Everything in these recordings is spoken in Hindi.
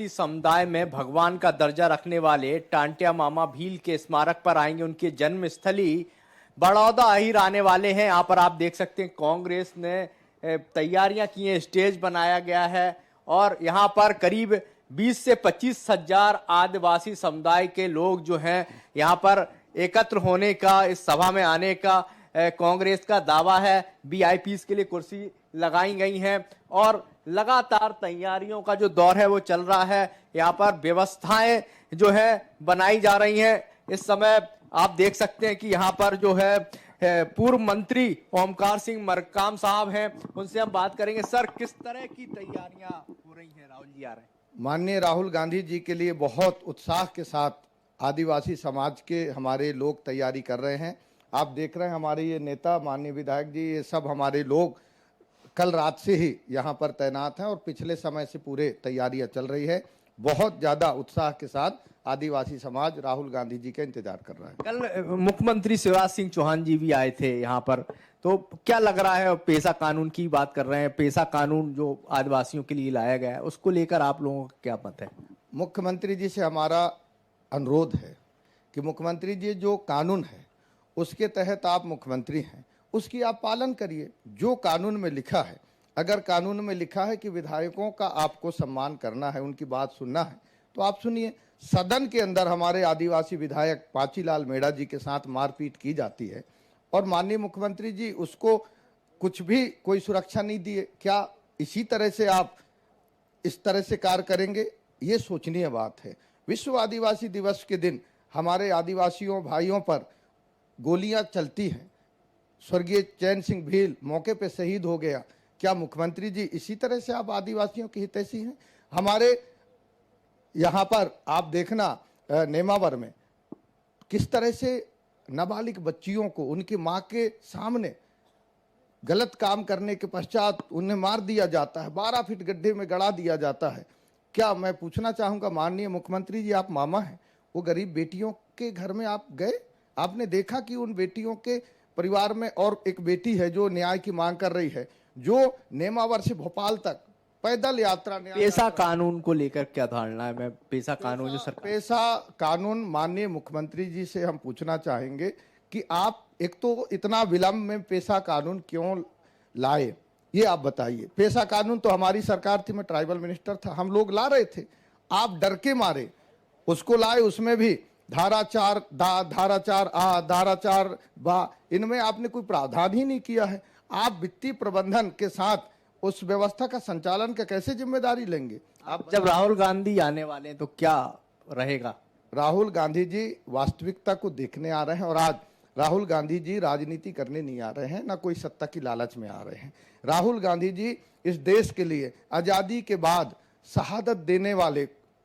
समुदाय में भगवान का दर्जा रखने वाले टांटिया मामा भील के स्मारक पर आएंगे। उनकी जन्म स्थली बड़ौदा अहिर आने वाले हैं। यहाँ पर आप देख सकते हैं कांग्रेस ने तैयारियां की हैं, स्टेज बनाया गया है और यहाँ पर करीब 20 से 25 हजार आदिवासी समुदाय के लोग जो हैं यहाँ पर एकत्र होने का, इस सभा में आने का कांग्रेस का दावा है। वीआईपीज़ के लिए कुर्सी लगाई गई हैं और लगातार तैयारियों का जो दौर है वो चल रहा है। यहाँ पर व्यवस्थाएं जो है बनाई जा रही हैं। इस समय आप देख सकते हैं कि यहाँ पर जो है पूर्व मंत्री ओमकार सिंह मरकाम साहब हैं, उनसे हम बात करेंगे। सर, किस तरह की तैयारियां हो रही हैं? राहुल जी आ रहे हैं। माननीय राहुल गांधी जी के लिए बहुत उत्साह के साथ आदिवासी समाज के हमारे लोग तैयारी कर रहे हैं। आप देख रहे हैं हमारे ये नेता, माननीय विधायक जी, ये सब हमारे लोग कल रात से ही यहाँ पर तैनात हैं और पिछले समय से पूरे तैयारियां चल रही है। बहुत ज़्यादा उत्साह के साथ आदिवासी समाज राहुल गांधी जी का इंतजार कर रहा है। कल मुख्यमंत्री शिवराज सिंह चौहान जी भी आए थे यहाँ पर, तो क्या लग रहा है? पेशा कानून की बात कर रहे हैं, पेशा कानून जो आदिवासियों के लिए लाया गया है, उसको लेकर आप लोगों का क्या मत है? मुख्यमंत्री जी से हमारा अनुरोध है कि मुख्यमंत्री जी, जो कानून है उसके तहत आप मुख्यमंत्री हैं, उसकी आप पालन करिए। जो कानून में लिखा है, अगर कानून में लिखा है कि विधायकों का आपको सम्मान करना है, उनकी बात सुनना है, तो आप सुनिए। सदन के अंदर हमारे आदिवासी विधायक पाचीलाल मेड़ा जी के साथ मारपीट की जाती है और माननीय मुख्यमंत्री जी उसको कुछ भी कोई सुरक्षा नहीं दिए। क्या इसी तरह से आप इस तरह से कार्य करेंगे? ये सोचनीय बात है। विश्व आदिवासी दिवस के दिन हमारे आदिवासियों भाइयों पर गोलियां चलती हैं। स्वर्गीय चैन सिंह भील मौके पे शहीद हो गया। क्या मुख्यमंत्री जी इसी तरह से आप आदिवासियों की हितैषी हैं? हमारे यहाँ पर आप देखना नेमावर में किस तरह से नाबालिग बच्चियों को उनकी माँ के सामने गलत काम करने के पश्चात उन्हें मार दिया जाता है, 12 फीट गड्ढे में गड़ा दिया जाता है। क्या मैं पूछना चाहूँगा माननीय मुख्यमंत्री जी, आप मामा हैं, वो गरीब बेटियों के घर में आप गए? आपने देखा कि उन बेटियों के परिवार में और एक बेटी है जो न्याय की मांग कर रही है, जो नेमावर से भोपाल तक पैदल यात्रा। पेशा कानून को लेकर क्या धारणा है? मैं पेशा कानून जो सरकार, पेशा कानून माननीय मुख्यमंत्री जी से हम पूछना चाहेंगे कि आप एक तो इतना विलंब में पेशा कानून क्यों लाए, ये आप बताइए। पेशा कानून तो हमारी सरकार थी, मैं ट्राइबल मिनिस्टर था, हम लोग ला रहे थे। आप डर के मारे उसको लाए। उसमें भी धारा 4 धारा 4 धारा 4 बा, इनमें आपने कोई प्रावधान ही नहीं किया है। आप वित्तीय प्रबंधन के साथ उस व्यवस्था का संचालन का कैसे जिम्मेदारी लेंगे? आप जब राहुल गांधी आने वाले हैं तो क्या रहेगा? राहुल गांधी जी वास्तविकता को देखने आ रहे हैं और आज राहुल गांधी जी राजनीति करने नहीं आ रहे हैं, ना कोई सत्ता की लालच में आ रहे हैं। राहुल गांधी जी इस देश के लिए आज़ादी के बाद शहादत देने वाले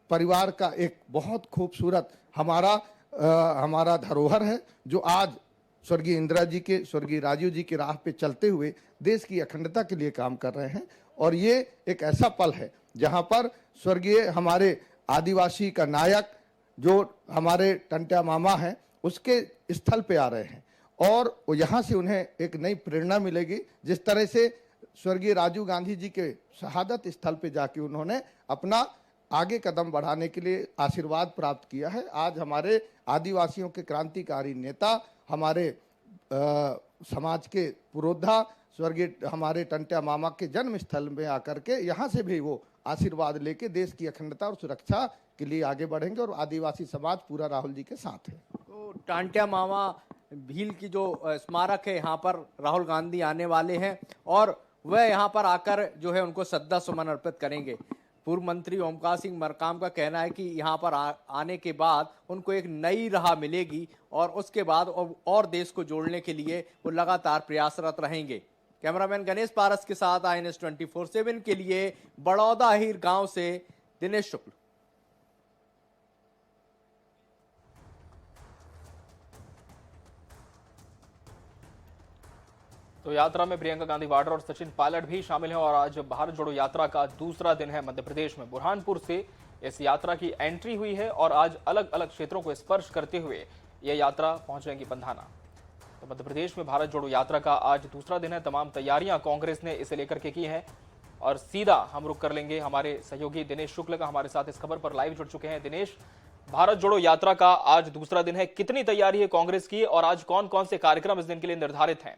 परिवार का एक बहुत खूबसूरत हमारा धरोहर है, जो आज स्वर्गीय इंदिरा जी के, स्वर्गीय राजीव जी की राह पे चलते हुए देश की अखंडता के लिए काम कर रहे हैं। और ये एक ऐसा पल है जहां पर स्वर्गीय हमारे आदिवासी का नायक जो हमारे टंटिया मामा हैं, उसके स्थल पे आ रहे हैं और यहाँ से उन्हें एक नई प्रेरणा मिलेगी। जिस तरह से स्वर्गीय राजीव गांधी जी के शहादत स्थल पे जाके उन्होंने अपना आगे कदम बढ़ाने के लिए आशीर्वाद प्राप्त किया है, आज हमारे आदिवासियों के क्रांतिकारी नेता, हमारे समाज के पुरोधा स्वर्गीय हमारे टंटिया मामा के जन्म स्थल में आकर के यहाँ से भी वो आशीर्वाद लेके देश की अखंडता और सुरक्षा के लिए आगे बढ़ेंगे और आदिवासी समाज पूरा राहुल जी के साथ है। तो टांटिया मामा भील की जो स्मारक है, यहाँ पर राहुल गांधी आने वाले हैं और वह यहाँ पर आकर जो है उनको श्रद्धा सुमन अर्पित करेंगे। पूर्व मंत्री ओमकार सिंह मरकाम का कहना है कि यहाँ पर आने के बाद उनको एक नई राह मिलेगी और उसके बाद और देश को जोड़ने के लिए वो लगातार प्रयासरत रहेंगे। कैमरामैन गणेश पारस के साथ INS 24/7 के लिए बड़ौदा अहिर गांव से दिनेश शुक्ल। तो यात्रा में प्रियंका गांधी वाड्रा और सचिन पायलट भी शामिल हैं और आज भारत जोड़ो यात्रा का दूसरा दिन है। मध्य प्रदेश में बुरहानपुर से इस यात्रा की एंट्री हुई है और आज अलग अलग क्षेत्रों को स्पर्श करते हुए यह यात्रा पहुंचेगी पंधाना। तो मध्य प्रदेश में भारत जोड़ो यात्रा का आज दूसरा दिन है। तमाम तैयारियां कांग्रेस ने इसे लेकर के की हैं। और सीधा हम रुक कर लेंगे हमारे सहयोगी दिनेश शुक्ल का, हमारे साथ इस खबर पर लाइव जुड़ चुके हैं। दिनेश, भारत जोड़ो यात्रा का आज दूसरा दिन है, कितनी तैयारी है कांग्रेस की और आज कौन कौन से कार्यक्रम इस दिन के लिए निर्धारित हैं?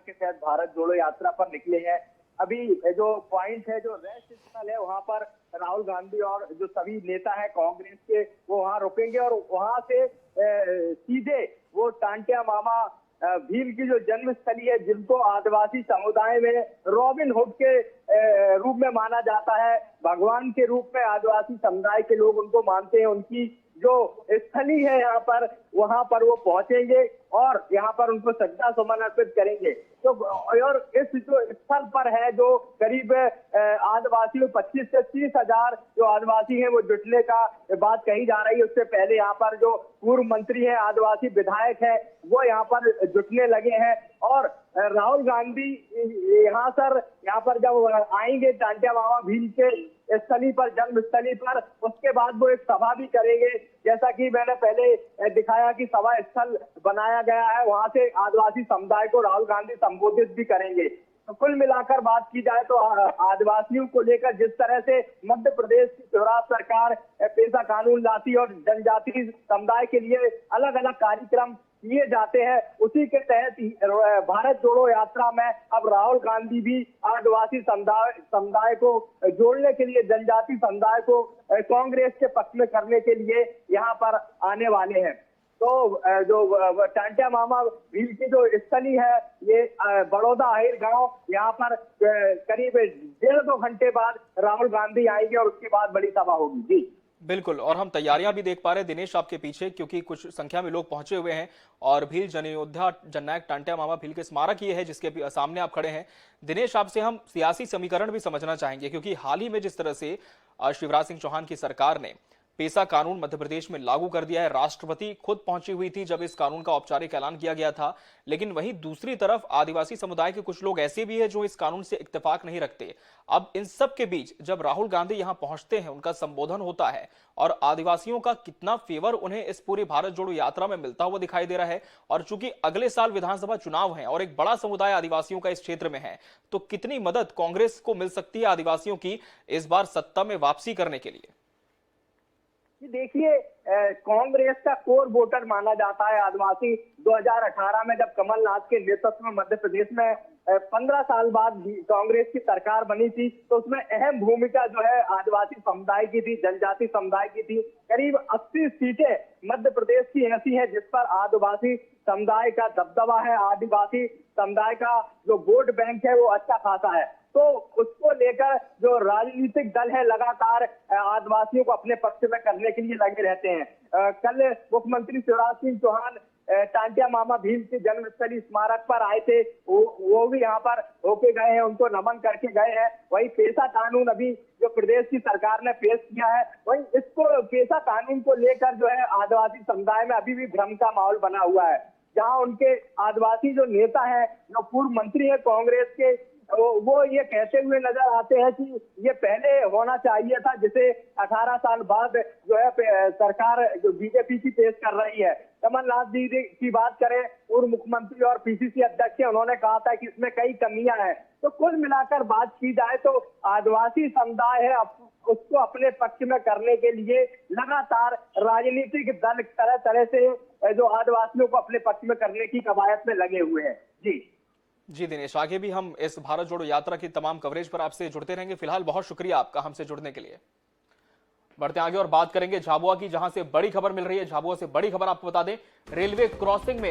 के तहत भारत जोड़ो यात्रा पर निकले हैं। अभी जो पॉइंट है, जो रेस्ट स्थल है, वहां पर राहुल गांधी और जो सभी नेता हैं कांग्रेस के, वो वहां रुकेंगे और वहां से सीधे वो टांटिया मामा भील की जो जन्मस्थली है, जिनको आदिवासी समुदाय में रॉबिन हुड के रूप में माना जाता है, भगवान के रूप में आदिवासी समुदाय के लोग उनको मानते हैं, उनकी जो स्थली है यहाँ पर, वहां पर वो पहुंचेंगे और यहाँ पर उनको श्रद्धा सुमन अर्पित करेंगे। तो और इस जो स्थल पर है, जो करीब आदिवासियों 25 से 30 हजार जो आदिवासी हैं वो जुटने का बात कही जा रही है। उससे पहले यहाँ पर जो पूर्व मंत्री है, आदिवासी विधायक है, वो यहाँ पर जुटने लगे हैं और राहुल गांधी यहाँ पर जब आएंगे टांटिया मामा भील के स्थली पर, जन्म स्थली पर, उसके बाद वो एक सभा भी करेंगे। जैसा कि मैंने पहले दिखाया कि सभा स्थल बनाया गया है, वहां से आदिवासी समुदाय को राहुल गांधी संबोधित भी करेंगे। तो कुल मिलाकर बात की जाए तो आदिवासियों को लेकर जिस तरह से मध्य प्रदेश की शिवराज सरकार पेशा कानून लाती और जनजाति समुदाय के लिए अलग अलग कार्यक्रम किए जाते हैं, उसी के तहत भारत जोड़ो यात्रा में अब राहुल गांधी भी आदिवासी समुदाय को जोड़ने के लिए, जनजाति समुदाय को कांग्रेस के पक्ष में करने के लिए यहाँ पर आने वाले हैं। तो जो टांटिया मामा भील की जो स्थली है, ये बड़ौदा आहिर गांव, यहाँ पर करीब 1.5-2 घंटे बाद राहुल गांधी आएंगे और उसके बाद बड़ी सभा होगी। जी बिल्कुल, और हम तैयारियां भी देख पा रहे हैं दिनेश आपके पीछे, क्योंकि कुछ संख्या में लोग पहुंचे हुए हैं और भील जनयोद्धा जननायक टांटिया मामा भील के स्मारक ये है जिसके सामने आप खड़े हैं। दिनेश, आपसे हम सियासी समीकरण भी समझना चाहेंगे, क्योंकि हाल ही में जिस तरह से शिवराज सिंह चौहान की सरकार ने पेसा कानून मध्य प्रदेश में लागू कर दिया है, राष्ट्रपति खुद पहुंची हुई थी जब इस कानून का औपचारिक ऐलान किया गया था, लेकिन वहीं दूसरी तरफ आदिवासी समुदाय के कुछ लोग ऐसे भी हैं जो इस कानून से इत्तेफाक नहीं रखते। अब इन सब के बीच जब राहुल गांधी यहां पहुंचते हैं, उनका संबोधन होता है और आदिवासियों का कितना फेवर उन्हें इस पूरी भारत जोड़ो यात्रा में मिलता हुआ दिखाई दे रहा है, और चूंकि अगले साल विधानसभा चुनाव है और एक बड़ा समुदाय आदिवासियों का इस क्षेत्र में है, तो कितनी मदद कांग्रेस को मिल सकती है आदिवासियों की इस बार सत्ता में वापसी करने के लिए? देखिए, कांग्रेस का कोर वोटर माना जाता है आदिवासी। 2018 में जब कमलनाथ के नेतृत्व में मध्य प्रदेश में 15 साल बाद कांग्रेस की सरकार बनी थी, तो उसमें अहम भूमिका जो है आदिवासी समुदाय की थी, जनजाति समुदाय की थी। करीब 80 सीटें मध्य प्रदेश की ऐसी हैं जिस पर आदिवासी समुदाय का दबदबा है, आदिवासी समुदाय का जो वोट बैंक है वो अच्छा खासा है। तो उसको लेकर जो राजनीतिक दल है लगातार आदिवासियों को अपने पक्ष में करने के लिए लगे रहते हैं। कल मुख्यमंत्री शिवराज सिंह चौहान टांटिया मामा भील के जन्मस्थली स्मारक पर आए थे, वो भी यहाँ पर होके गए हैं, उनको नमन करके गए हैं। वही पेशा कानून अभी जो प्रदेश की सरकार ने पेश किया है, वही इसको पेशा कानून को लेकर जो है आदिवासी समुदाय में अभी भी भ्रम का माहौल बना हुआ है, जहाँ उनके आदिवासी जो नेता है, जो पूर्व मंत्री है कांग्रेस के, वो ये कहते हुए नजर आते हैं कि ये पहले होना चाहिए था, जिसे 18 साल बाद जो है सरकार जो बीजेपी की पेश कर रही है। कमलनाथ जी की बात करें, पूर्व मुख्यमंत्री और पीसीसी अध्यक्ष, उन्होंने कहा था कि इसमें कई कमियां हैं। तो कुल मिलाकर बात की जाए तो आदिवासी समुदाय है, उसको अपने पक्ष में करने के लिए लगातार राजनीतिक दल तरह तरह से जो आदिवासियों को अपने पक्ष में करने की कवायद में लगे हुए हैं। जी दिनेश, आगे भी हम इस भारत जोड़ो यात्रा की तमाम कवरेज पर आपसे जुड़ते रहेंगे। फिलहाल बहुत शुक्रिया आपका हमसे जुड़ने के लिए। बढ़ते आगे और बात करेंगे झाबुआ की, जहां से बड़ी खबर मिल रही है। झाबुआ से बड़ी खबर आपको बता दें, रेलवे क्रॉसिंग में